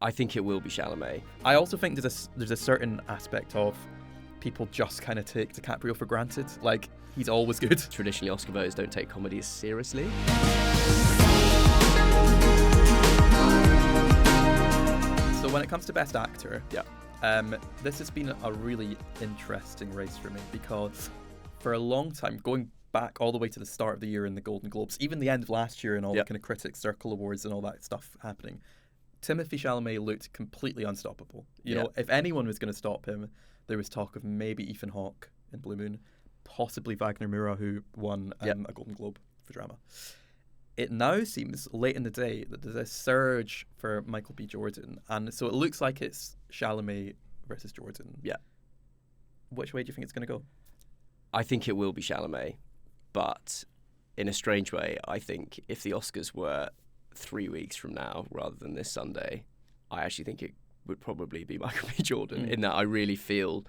I think it will be Chalamet. I also think there's a certain aspect of people just kind of take DiCaprio for granted. Like, he's always good. Traditionally, Oscar voters don't take comedies seriously. So when it comes to Best Actor, Yeah. This has been a really interesting race for me because for a long time, going back all the way to the start of the year in the Golden Globes, even the end of last year and all the kind of Critics' Circle Awards and all that stuff happening, Timothée Chalamet looked completely unstoppable. You know, if anyone was going to stop him, there was talk of maybe Ethan Hawke in Blue Moon, possibly Wagner Moura, who won a Golden Globe for drama. It now seems late in the day that there's a surge for Michael B. Jordan, and so it looks like it's Chalamet versus Jordan. Yeah. Which way do you think it's going to go? I think it will be Chalamet, but in a strange way, I think if the Oscars were 3 weeks from now rather than this Sunday, I actually think it would probably be Michael B. Jordan, in that I really feel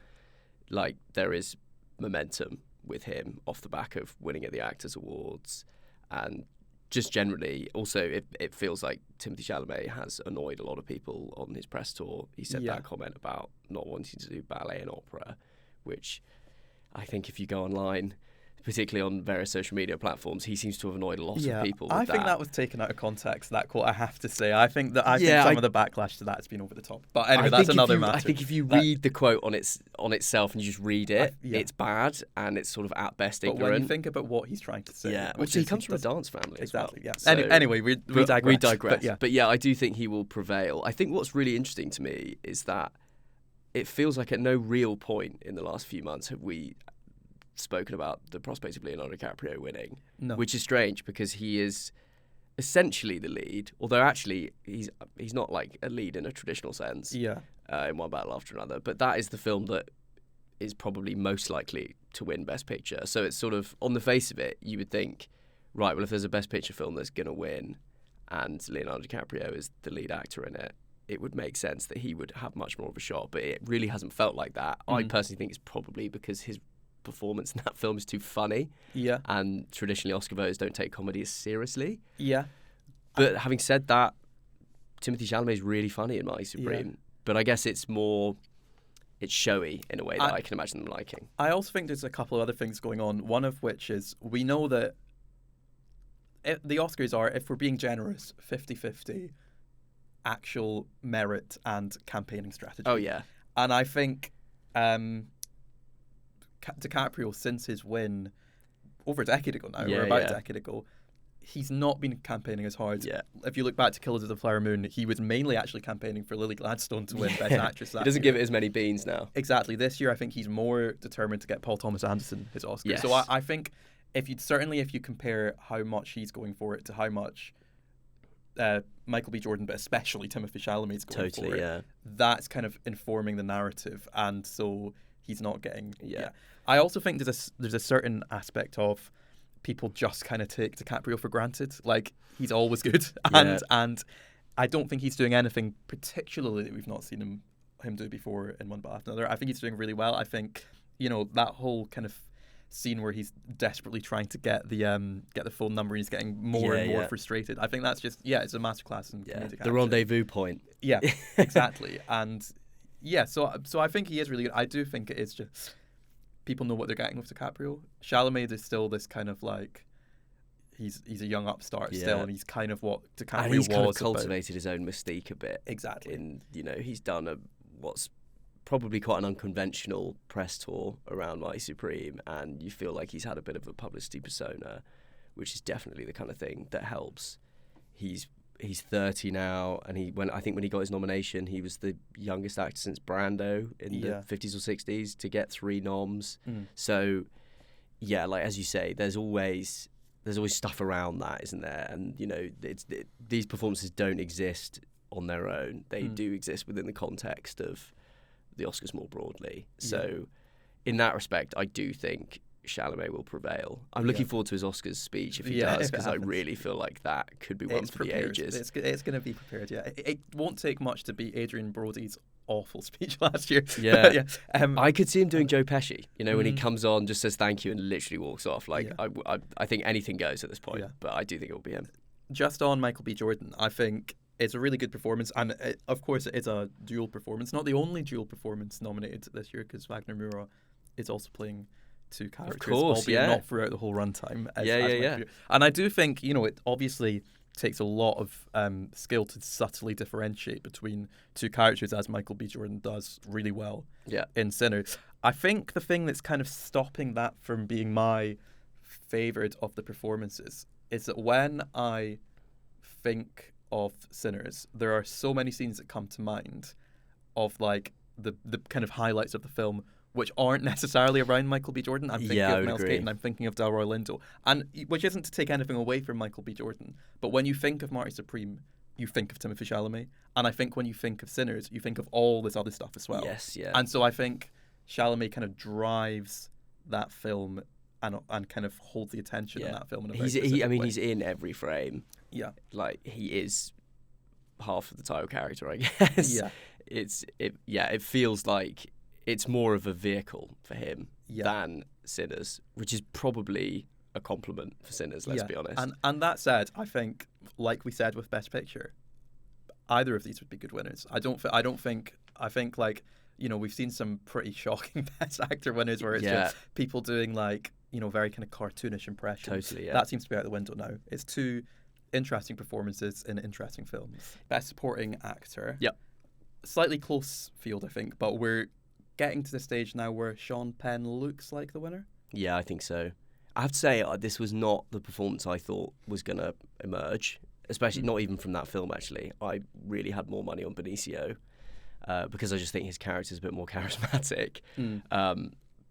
like there is momentum with him off the back of winning at the Actors Awards, and just generally, also, it feels like Timothée Chalamet has annoyed a lot of people on his press tour. He said that comment about not wanting to do ballet and opera, which I think if you go online, particularly on various social media platforms, he seems to have annoyed a lot of people with I think that was taken out of context, that quote, I have to say. I think some of the backlash to that has been over the top. But anyway, that's another matter. I think if you read the quote on itself and you just read it, it's bad and it's sort of at best ignorant. But when you think about what he's trying to say... which he comes from a dance family exactly, as well. Yeah. So anyway, we digress. We digress. But yeah, I do think he will prevail. I think what's really interesting to me is that it feels like at no real point in the last few months have we spoken about the prospect of Leonardo DiCaprio winning, which is strange because he is essentially the lead, although actually he's not like a lead in a traditional sense in One Battle After Another, but that is the film that is probably most likely to win Best Picture. So it's sort of, on the face of it, you would think, right, well, if there's a Best Picture film that's going to win and Leonardo DiCaprio is the lead actor in it, it would make sense that he would have much more of a shot, but it really hasn't felt like that. I personally think it's probably because his performance in that film is too funny. Yeah. And traditionally Oscar voters don't take comedies seriously. Yeah. But having said that, Timothée Chalamet is really funny in My Supreme. Yeah. But I guess it's showy in a way that I can imagine them liking. I also think there's a couple of other things going on. One of which is we know that the Oscars are, if we're being generous, 50-50 actual merit and campaigning strategy. Oh, yeah. And I think DiCaprio, since his win over a decade ago now, or about a decade ago, he's not been campaigning as hard. Yeah. If you look back to Killers of the Flower Moon, he was mainly actually campaigning for Lily Gladstone to win Best Actress. He doesn't give it as many beans now. Exactly. This year, I think he's more determined to get Paul Thomas Anderson his Oscar. Yes. So I think if you compare how much he's going for it to how much Michael B. Jordan, but especially Timothée Chalamet is going for it, that's kind of informing the narrative, and so he's not getting. Yeah. I also think there's a certain aspect of people just kind of take DiCaprio for granted. Like, he's always good, and I don't think he's doing anything particularly that we've not seen him do before in One Battle After Another. I think he's doing really well. I think that whole kind of scene where he's desperately trying to get the phone number and he's getting more and more frustrated. I think that's just it's a masterclass in comedic acting. The rendezvous point. Yeah, exactly. And so I think he is really good. I do think it is just people know what they're getting with DiCaprio. Chalamet is still this kind of like he's a young upstart still, and he's kind of what DiCaprio was. And he's kind of cultivated his own mystique a bit. Exactly. And he's done what's probably quite an unconventional press tour around My Supreme, and you feel like he's had a bit of a publicity persona, which is definitely the kind of thing that helps. He's 30 now, and I think when he got his nomination, he was the youngest actor since Brando in the 50s or 60s to get 3 noms. So, like as you say, there's always stuff around that, isn't there? And these performances don't exist on their own; they do exist within the context of the Oscars more broadly. So, in that respect, I do think Chalamet will prevail. I'm looking forward to his Oscars speech if he does, because I really feel like that could be one for the ages. It's going to be prepared, It won't take much to beat Adrien Brody's awful speech last year. I could see him doing Joe Pesci, when he comes on, just says thank you and literally walks off. I think anything goes at this point, but I do think it will be him. Just on Michael B. Jordan, I think it's a really good performance, and of course it is a dual performance. Not the only dual performance nominated this year, because Wagner Moura is also playing two characters, of course, albeit not throughout the whole runtime. Yeah. And I do think, it obviously takes a lot of skill to subtly differentiate between two characters, as Michael B. Jordan does really well in Sinners. I think the thing that's kind of stopping that from being my favourite of the performances is that when I think of Sinners, there are so many scenes that come to mind of like the kind of highlights of the film which aren't necessarily around Michael B. Jordan. I'm thinking of Mel's Kate, and I'm thinking of Delroy Lindo, and which isn't to take anything away from Michael B. Jordan, but when you think of Marty Supreme, you think of Timothée Chalamet, and I think when you think of Sinners, you think of all this other stuff as well. Yes, yeah. And so I think Chalamet kind of drives that film and kind of holds the attention in that film in a very specific way. He's in every frame. Yeah. Like, he is half of the title character, I guess. Yeah. It feels like it's more of a vehicle for him than Sinners, which is probably a compliment for Sinners, let's be honest. And that said, I think, like we said with Best Picture, either of these would be good winners. I think like, we've seen some pretty shocking Best Actor winners where it's just people doing like, very kind of cartoonish impressions. Totally, yeah. That seems to be out the window now. It's two interesting performances in interesting films. Best Supporting Actor. Yep. Slightly close field, I think, but we're getting to the stage now where Sean Penn looks like the winner. Yeah, I think so. I have to say, this was not the performance I thought was going to emerge, especially not even from that film, actually. I really had more money on Benicio because I just think his character is a bit more charismatic.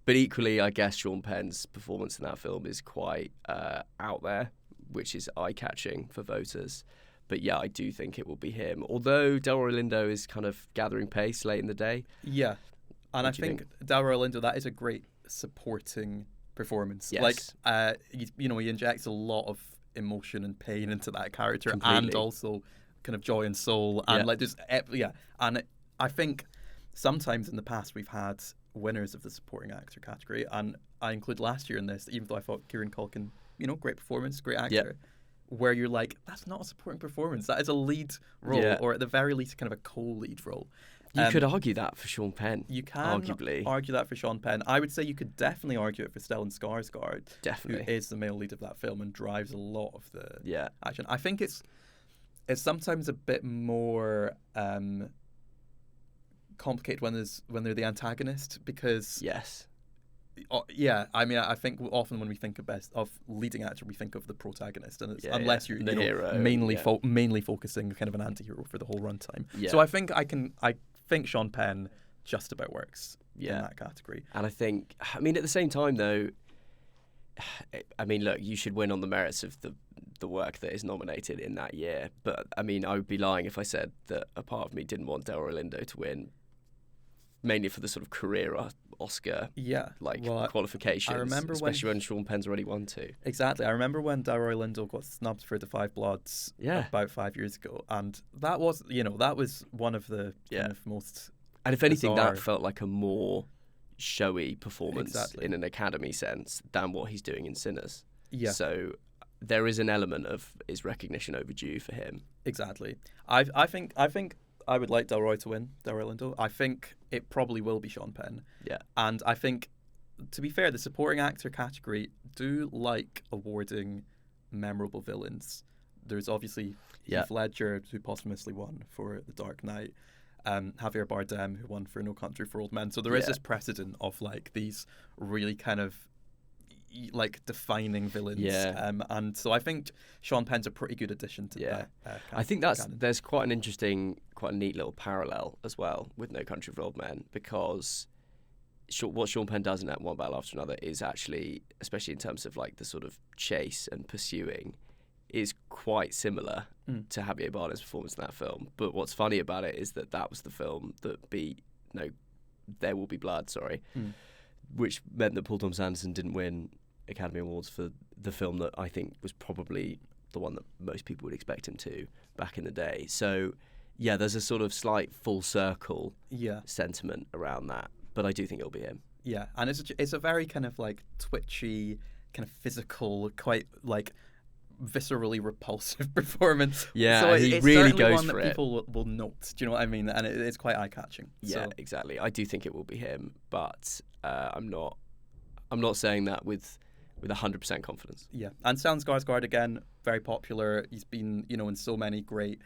But equally, I guess Sean Penn's performance in that film is quite out there, which is eye-catching for voters. But yeah, I do think it will be him. Although Delroy Lindo is kind of gathering pace late in the day. Yeah. And I think Delroy Lindo, that is a great supporting performance. Yes. Like, he injects a lot of emotion and pain into that character. Completely. And also kind of joy and soul. And And I think sometimes in the past we've had winners of the supporting actor category, and I include last year in this, even though I thought Kieran Culkin, great performance, great actor, where you're like, that's not a supporting performance, that is a lead role, or at the very least kind of a co-lead role. You could argue that for Sean Penn. You can arguably argue that for Sean Penn. I would say you could definitely argue it for Stellan Skarsgård, definitely, who is the male lead of that film and drives a lot of the action. I think it's sometimes a bit more complicated when they're the antagonist, because I mean, I think often when we think of leading actor, we think of the protagonist, and it's, unless you're the hero, mainly focusing kind of an anti-hero for the whole runtime. So I think I think Sean Penn just about works in that category. And I think, at the same time though, look, you should win on the merits of the work that is nominated in that year. But I would be lying if I said that a part of me didn't want Delroy Lindo to win, mainly for the sort of career Oscar qualifications. I remember especially when Sean Penn's already won two. Exactly. I remember when Delroy Lindo got snubbed for The Five Bloods about 5 years ago, and that was one of the kind of most. And if anything, that felt like a more showy performance in an Academy sense than what he's doing in Sinners. Yeah. So there is an element of is recognition overdue for him. Exactly. I think I would like Delroy to win, Delroy Lindo. I think it probably will be Sean Penn. Yeah. And I think, to be fair, the supporting actor category do like awarding memorable villains. There's obviously Heath Ledger, who posthumously won for The Dark Knight. Javier Bardem, who won for No Country for Old Men. So there is this precedent of like these really kind of like defining villains. And so I think Sean Penn's a pretty good addition to that. I think there's quite a neat little parallel as well with No Country for Old Men, because what Sean Penn does in that One Battle After Another is actually, especially in terms of like the sort of chase and pursuing, is quite similar to Javier Bardem's performance in that film. But what's funny about it is that was the film that beat There Will Be Blood, which meant that Paul Thomas Anderson didn't win Academy Awards for the film that I think was probably the one that most people would expect him to back in the day. So yeah, there's a sort of slight full circle sentiment around that, but I do think it'll be him. Yeah, and it's a very kind of like twitchy, kind of physical, quite like viscerally repulsive performance. Yeah, so he it's really certainly goes one for that it. people will note. Do you know what I mean? And it's quite eye-catching. Yeah, so. exactly. I do think it will be him, but I'm not saying that with 100% confidence. Yeah, and Stellan Skarsgård again, very popular. He's been, in so many great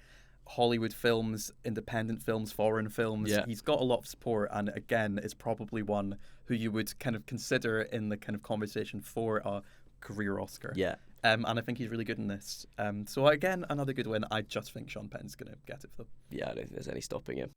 Hollywood films, independent films, foreign films. Yeah. He's got a lot of support, and again, is probably one who you would kind of consider in the kind of conversation for a career Oscar. Yeah. And I think he's really good in this. So again, another good win. I just think Sean Penn's going to get it, though. Yeah, I don't think there's any stopping him.